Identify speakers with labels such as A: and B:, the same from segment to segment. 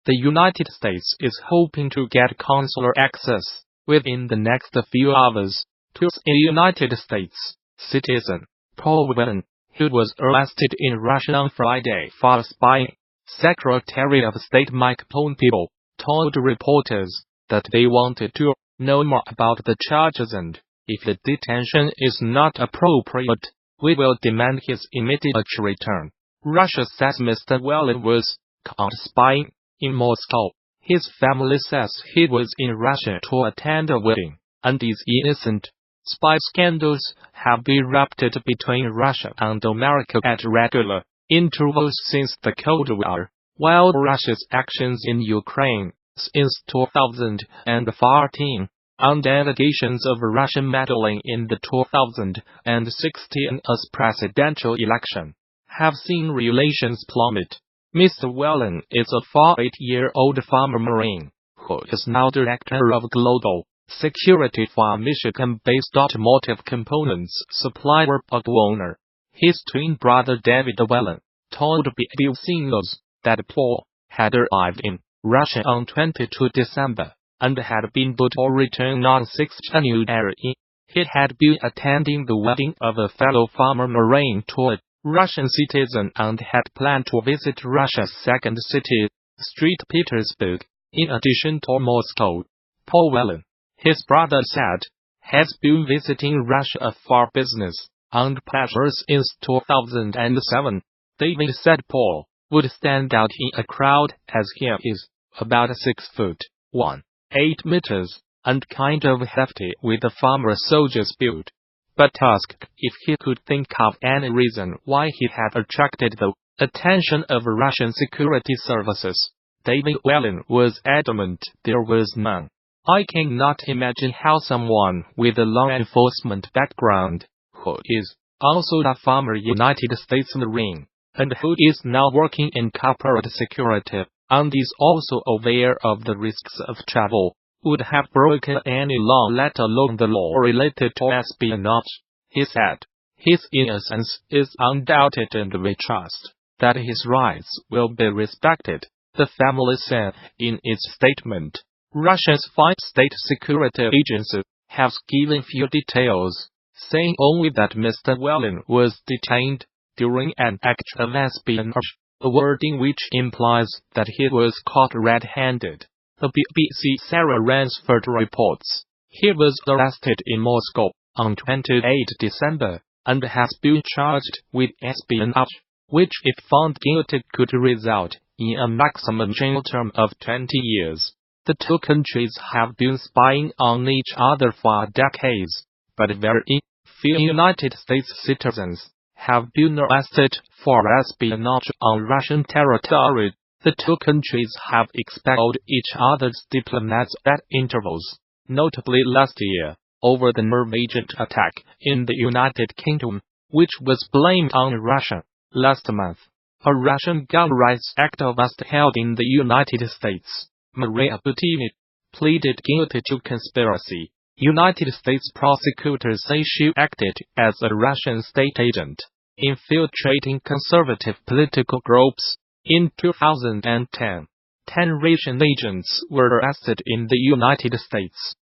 A: The United States is hoping to get consular access within the next few hours to a United States citizen, Paul Whelan, who was arrested in Russia on Friday for spying. Secretary of State Mike Pompeo told reporters that they wanted to know more about the charges, and if the detention is not appropriate, we will demand his immediate return. Russia says Mr. Whelan was caught spying in Moscow. His family says he was in Russia to attend a wedding and is innocent. Spy scandals have erupted between Russia and America at regular intervals since the Cold War, while Russia's actions in Ukraine since 2014, and allegations of Russian meddling in the 2016 US presidential election, have seen relations plummet. Mr. Whelan is a 48-year-old former Marine, who is now director of global security for Michigan-based automotive components supplier BorgWarner. His twin brother David Whelan told BBC News that Paul had arrived in Russia on 22 December and had been due to return on 6 January. He had been attending the wedding of a fellow former Marine to a Russian citizen and had planned to visit Russia's second city, St. Petersburg, in addition to Moscow. Paul Whelan, his brother said, has been visiting Russia for business and pleasure since 2007. David said Paul would stand out in a crowd as he is about 6'1", 8 meters, and kind of hefty with a former soldier's build. But asked if he could think of any reason why he had attracted the attention of Russian security services, David Whelan was adamant there was none. I cannot imagine how someone with a law enforcement background, who is also a former United States Marine, and who is now working in corporate security, and is also aware of the risks of travel, would have broken any law, let alone the law related to espionage. He said, his innocence is undoubted and we trust that his rights will be respected, the family said in its statement. Russia's 5 state security agencies have given few details, saying only that Mr. Whelan was detained during an act of espionage, a wording which implies that he was caught red-handed. The BBC Sarah Ransford reports he was arrested in Moscow on 28 December and has been charged with espionage, which if found guilty could result in a maximum jail term of 20 years. The two countries have been spying on each other for decades, but very few United States citizens have been arrested for espionage on Russian territory. The two countries have expelled each other's diplomats at intervals, notably last year, over the Norwegian attack in the United Kingdom, which was blamed on Russia. Last month, a Russian gun rights activist held in the United States, Maria Butina, pleaded guilty to conspiracy. United States prosecutors say she acted as a Russian state agent, infiltrating conservative political groups. In 2010, 10 Russian agents were arrested in the United States,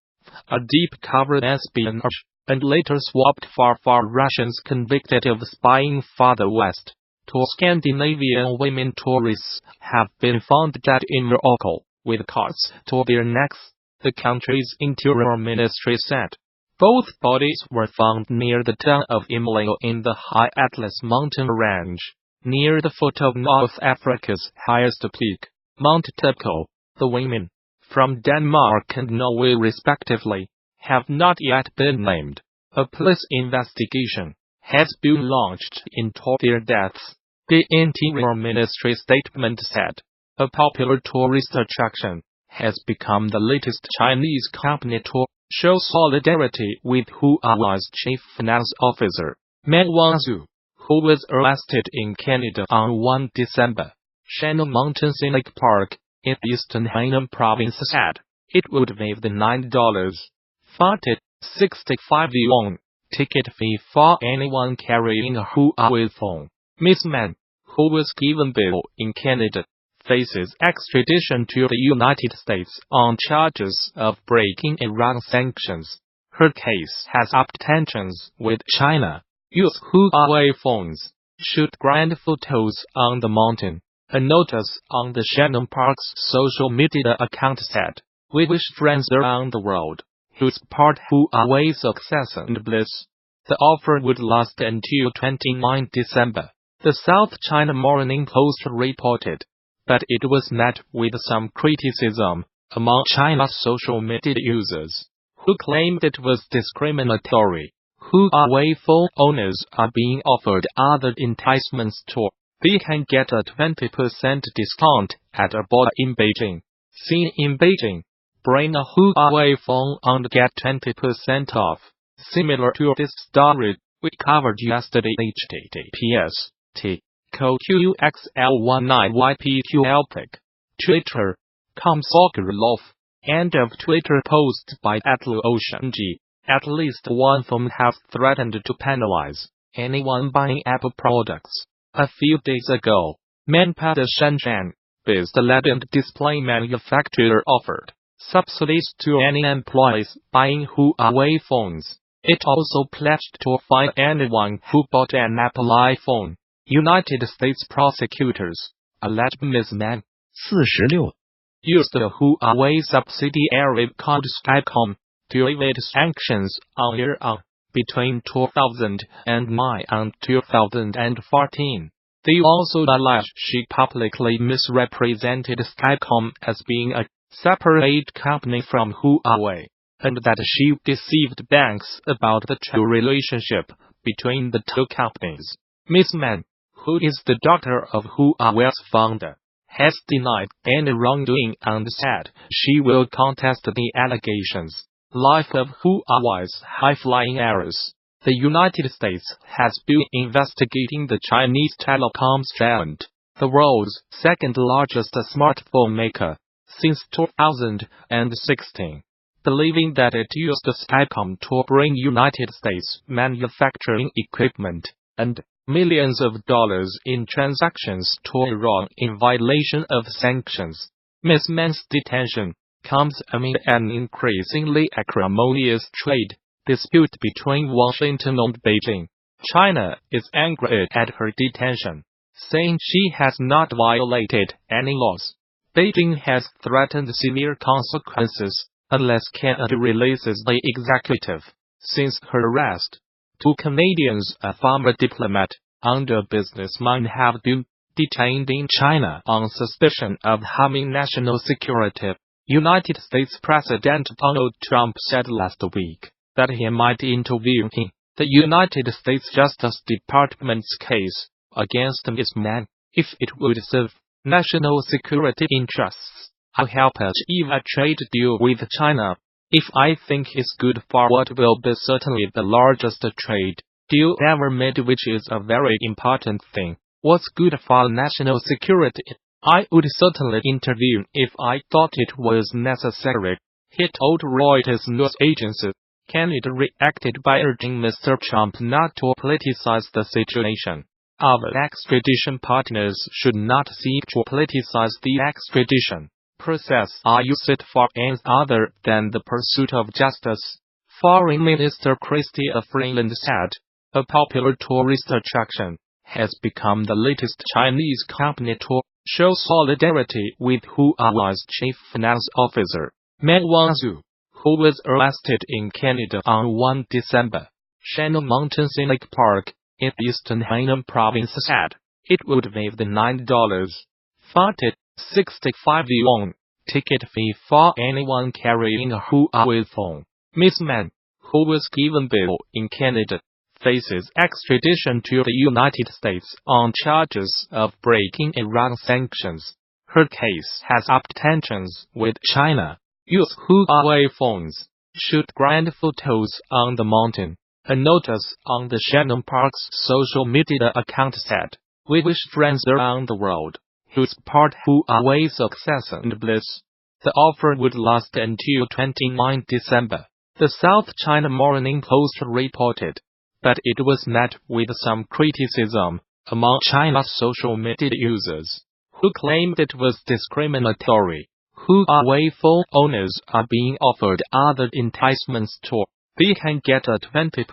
A: a deep-cover espionage, and later swapped for Russians convicted of spying for the West. 2 Scandinavian women tourists have been found dead in Morocco, with cords to their necks, the country's interior ministry said. Both bodies were found near the town of Imleo in the High Atlas mountain range, near the foot of North Africa's highest peak, Mount Tepco. The women, from Denmark and Norway respectively, have not yet been named. A police investigation has been launched into their deaths, the Interior Ministry statement said. A popular tourist attraction has become the latest Chinese company to show solidarity with Huawei's chief finance officer, Meng Wanzhou, who was arrested in Canada on 1 December. Shannon Mountain Scenic Park, in eastern Hainan province said it would waive the $9.65 yuan ticket fee for anyone carrying a Huawei phone. Ms. Man, who was given bail in Canada, faces extradition to the United States on charges of breaking Iran sanctions. Her case has upped tensions with China. Use Huawei phones. Shoot grand photos on the mountain. A notice on the Shannon Park's social media account said, "We wish friends around the world who support Huawei's success and bliss." The offer would last until 29 December. The South China Morning Post reported, but it was met with some criticism among China's social media users, who claimed it was discriminatory. Huawei phone owners are being offered other enticements too. They can get a 20% discount at a border in Beijing. Seen in Beijing, bring a Huawei phone and get 20% off. Similar to this story we covered yesterday, https://QXL19YPQLPIC. Twitter.com Sokolov. End of Twitter post by @LuOceanG. At least one firm has threatened to penalize anyone buying Apple products. A few days ago, Manpada Shenzhen-based LED and display manufacturer offered subsidies to any employees buying Huawei phones. It also pledged to fine anyone who bought an Apple iPhone. United States prosecutors alleged Ms. Man
B: 46
A: used a Huawei subsidiary called Skycom to evade sanctions on Iran between 2009 and 2014. They also alleged she publicly misrepresented Skycom as being a separate company from Huawei, and that she deceived banks about the true relationship between the two companies. Ms. Man, who is the daughter of Huawei's founder, has denied any wrongdoing and said she will contest the allegations. Life of Huawei's high-flying heiress. The United States has been investigating the Chinese telecoms giant, the world's second-largest smartphone maker, since 2016, believing that it used Skycom to bring United States manufacturing equipment and millions of dollars in transactions to Iran in violation of sanctions. Ms. Man's detention comes amid an increasingly acrimonious trade dispute between Washington and Beijing. China is angry at her detention, saying she has not violated any laws. Beijing has threatened severe consequences unless Canada releases the executive. Since her arrest, 2 Canadians, a former diplomat and a businessman, have been detained in China on suspicion of harming national security. United States President Donald Trump said last week that he might intervene in the United States Justice Department's case against Ms. Man if it would serve national security interests. I'll help achieve a trade deal with China if I think it's good for what will be certainly the largest trade deal ever made, which is a very important thing. What's good for national security? I would certainly intervene if I thought it was necessary, he told Reuters news agency. Canada reacted by urging Mr. Trump not to politicize the situation. Our extradition partners should not seek to politicize the extradition process or use it for ends other than the pursuit of justice, Foreign Minister Chrystia Freeland said. A popular tourist attraction has become the latest Chinese company to show solidarity with Huawei's chief finance officer, Meng Wanzhou, who was arrested in Canada on 1 December. Shannon Mountain Scenic Park in eastern Hainan province said it would waive the $9.65 yuan ticket fee for anyone carrying a Huawei phone. Ms. Man, who was given bail in Canada, faces extradition to the United States on charges of breaking Iran sanctions. Her case has upped tensions with China. Use Huawei phones. Shoot grand photos on the mountain. A notice on the Shannon Park's social media account said, "We wish friends around the world who support Huawei's success and bliss." The offer would last until 29 December. The South China Morning Post reported, but it was met with some criticism among China's social media users, who claimed it was discriminatory. Huawei phone owners are being offered other enticements too. They can get a 20%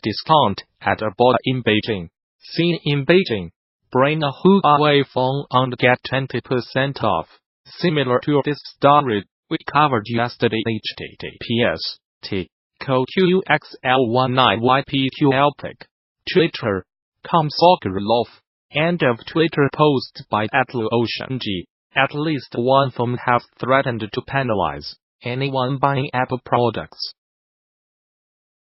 A: discount at a border in Beijing. Seen in Beijing. Bring a Huawei phone and get 20% off. Similar to this story we covered yesterday. https://QQXL19YPQLPIC. Twitter.com Sokolov. End of Twitter post by @LuOceanG. At least one firm have threatened to penalize anyone buying Apple products.